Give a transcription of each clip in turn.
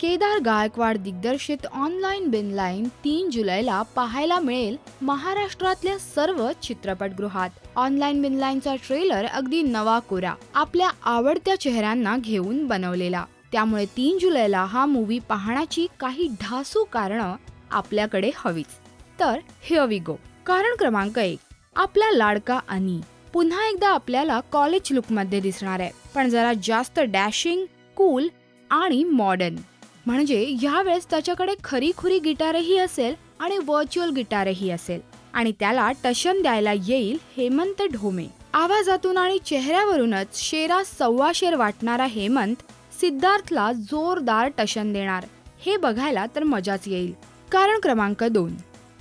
केदार गायकवाड दिग्दर्शित ऑनलाईन बिनलाईन 3 जुलैला पाहायला मिळेल महाराष्ट्रातल्या सर्व चित्रपटगृहात। ऑनलाईन बिनलाईनचा ट्रेलर अगदी नवा कोरा, आपल्या आवडत्या चेहऱ्यांना घेऊन बनवलेला। त्यामुळे 3 जुलैला हा मूवी पाहण्याची काही ढासू कारणं आपल्याकडे हवीच। तर हिअर वी गो। कारण क्रमांक 1, आपला लाडका अनी पुन्हा एकदा आपल्याला कॉलेज लुकमध्ये दिसणार आहे, पण जरा जास्त डॅशिंग, कूल आणि मॉडर्न। म्हणजे यावेळेस त्याच्याकडे खरीखुरी गिटारही असेल आणि व्हर्च्युअल गिटारही असेल आणि त्याला टशन द्यायला येईल हेमंत ढोमे। आवाजातून आणि चेहऱ्यावरूनच शेरा सव्वा शेर वाटणारा हेमंत सिद्धार्थला जोरदार टशन देणार, हे बघायला तर मजाच येईल। कारण क्रमांक 2,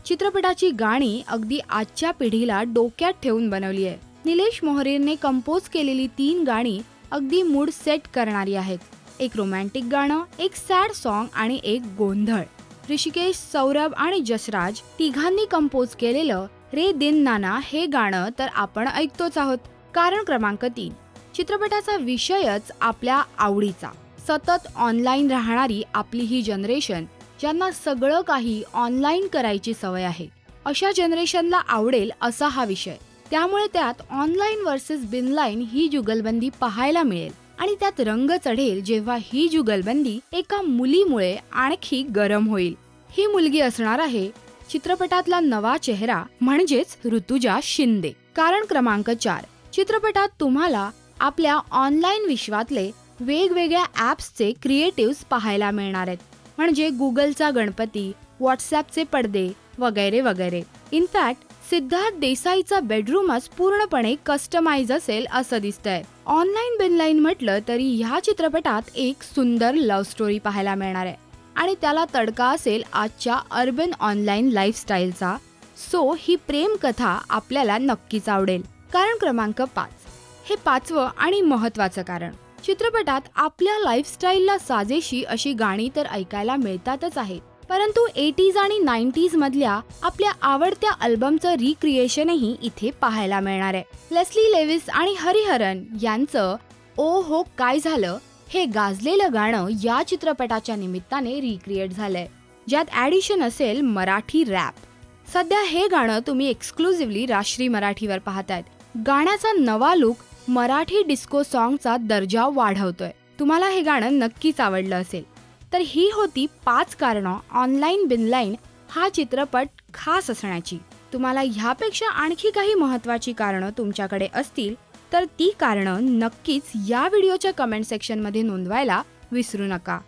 चित्रपटाची गाणी अगदी आजच्या पिढीला डोक्यात ठेवून बनवली आहे। निलेश मोहरीरने कंपोज केलेली 3 गाणी अगदी मूड सेट करणारी आहेत। एक रोमॅन्टिक गाणं, एक सॅड सॉन्ग आणि एक गोंधळ। ऋषिकेश, सौरभ आणि जसराज तिघांनी कंपोज केलेलं रे दिन नाना हे गाणं तर आपण ऐकतोच आहोत। कारण क्रमांक 3, चित्रपटाचा विषयच आपल्या आवडीचा। सतत ऑनलाईन राहणारी आपली ही जनरेशन, ज्यांना सगळं काही ऑनलाईन करायची सवय आहे, अशा जनरेशनला आवडेल असा हा विषय। त्यामुळे त्यात ऑनलाईन वर्सेस बिनलाईन ही जुगलबंदी पाहायला मिळेल आणि त्यात रंग चढेल जेव्हा ही जुगलबंदी एका मुलीमुळे आणखी गरम होईल। ही मुलगी असणार आहे चित्रपटातला नवा चेहरा, म्हणजेच ऋतुजा शिंदे। कारण क्रमांक 4, चित्रपटात तुम्हाला आपल्या ऑनलाईन विश्वातले वेगवेगळ्या ॲप्सचे क्रिएटिव्स पाहायला मिळणार आहेत, म्हणजे गुगलचा गणपती, व्हॉट्सॲपचे पडदे वगैरे वगैरे। इनफॅक्ट सिद्धार्थ देसाईचा बेडरूमच पूर्णपणे कस्टमाइज असेल असं दिसतंय। ऑनलाईन बिनलाईन म्हटलं तरी ह्या चित्रपटात एक सुंदर लव्ह स्टोरी पाहायला मिळणार आहे आणि त्याला तडका असेल आजच्या अर्बन ऑनलाईन लाईफस्टाईलचा। सो ही प्रेम कथा आपल्याला नक्कीच आवडेल। कारण क्रमांक 5, हे 5वं आणि महत्त्वाचं कारण, चित्रपटात आपल्या लाईफस्टाईलला साजेशी अशी गाणी तर ऐकायला मिळतातच आहेत, परंतु 80s आणि 90s मधल्या आपल्या आवडत्या अल्बमचं रिक्रिएशनही इथे पाहायला मिळणार आहे। लेस्ली लेविस आणि हरिहरन यांचं ओ हो काय झालं हे गाजलेलं गाणं या चित्रपटाच्या निमित्ताने रिक्रिएट झालंय, ज्यात ॲडिशन असेल मराठी रॅप। सध्या हे गाणं तुम्ही एक्सक्लुझिव्हली राश्री मराठीवर पाहतायत। गाण्याचा नवा लुक मराठी डिस्को सॉन्गचा दर्जा वाढवतोय। तुम्हाला हे गाणं नक्कीच आवडलं असेल। तर ही होती 5 कारणं ऑनलाईन बिनलाईन हा चित्रपट खास असण्याची। तुम्हाला ह्यापेक्षा आणखी काही महत्त्वाची कारणं तुमच्याकडे असतील तर ती कारणं नक्कीच या व्हिडिओच्या कमेंट सेक्शनमध्ये नोंदवायला विसरू नका।